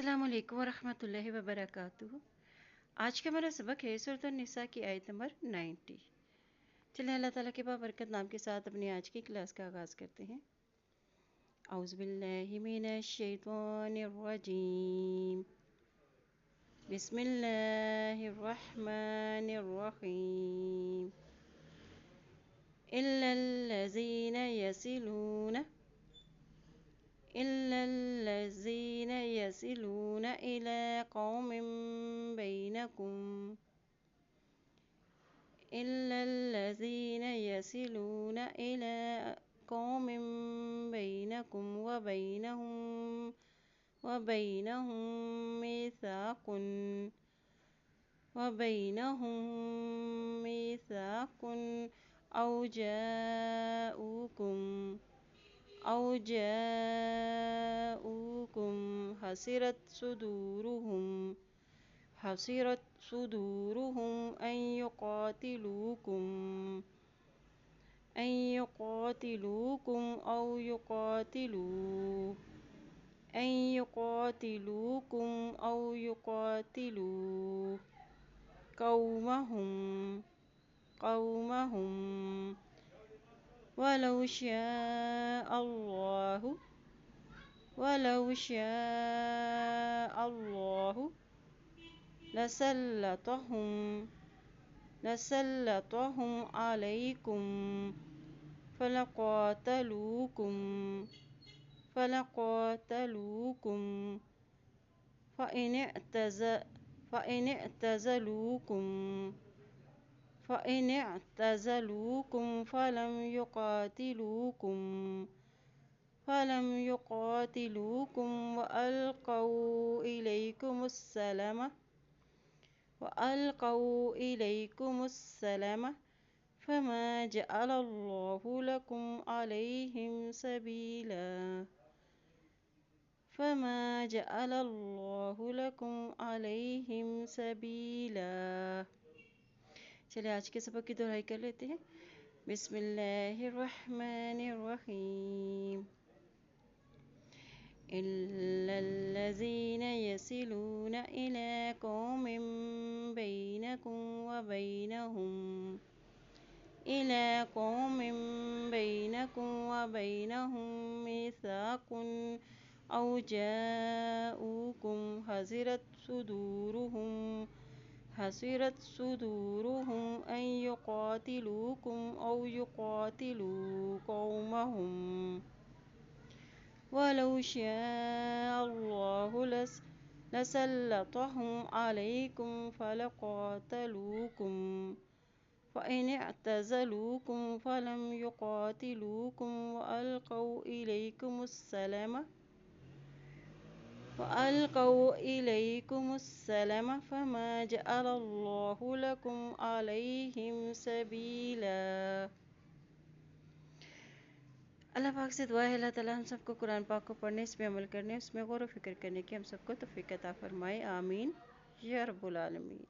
अस्सलाम वालेकुम वरहमतुल्लाहि वबरकातुहू। आज का हमारा सबक है सूरत निसा की आयत नंबर 90। चलिए अल्लाह ताला के बाबरकत नाम के साथ अपनी आज की क्लास का आगाज़ करते हैं। औज़ु बिल्लाहि मिनश शैतानिर रजीम। बिस्मिल्लाहिर रहमानिर रहीम। इल्लल्लज़ीना यसिलूना इला कौमिन बैनकुम व बैनहुम मीसाकुन औ जाऊकुम हसिरत सुदूरुहुम अन युक़ातिलूकुम कौमहुम वलौ शाअ अल्लाहु लसल्लतहुम अलैकुम फलक़ातलूकुम फ़इन अअ्तज़लूकुम फलम युक़ातिलूकुम वअल्क़ौ इलैकुमुस्सलम फमा जअलल्लाहु लकुम अलैहिम सबीला। चलिए आज के सबक की दोहराई कर लेते हैं। बिस्मिल्लाहिर्रहमानिर्रहीम। इल्लल्लज़ीना यसिलूना इला कौमिन बैनकुम व बैनहुम मीसाकुन औ जाऊकुम हसिरत सुदूरुहुम अन युक़ातिलूकुम औ युक़ातिलू कौमहुम वलौ शाअ अल्लाहु लसल्लतहुम अलैकुम फलक़ातलूकुम फ़इन अअ्तज़लूकुम फलम युक़ातिलूकुम वअल्क़ौ इलैकुमुस्सलम फमा जअलल्लाहु लकुम अलैहिम सबीला। अल्लाह पाक से दुआ है अल्लाह ताला हम सबको कुरान पाक को पढ़ने, इसमें अमल करने, उसमें गौर व फिक्र करने की हम सबको तौफ़ीक़ अता फ़रमाए। आमीन या रब्बुल आलमीन।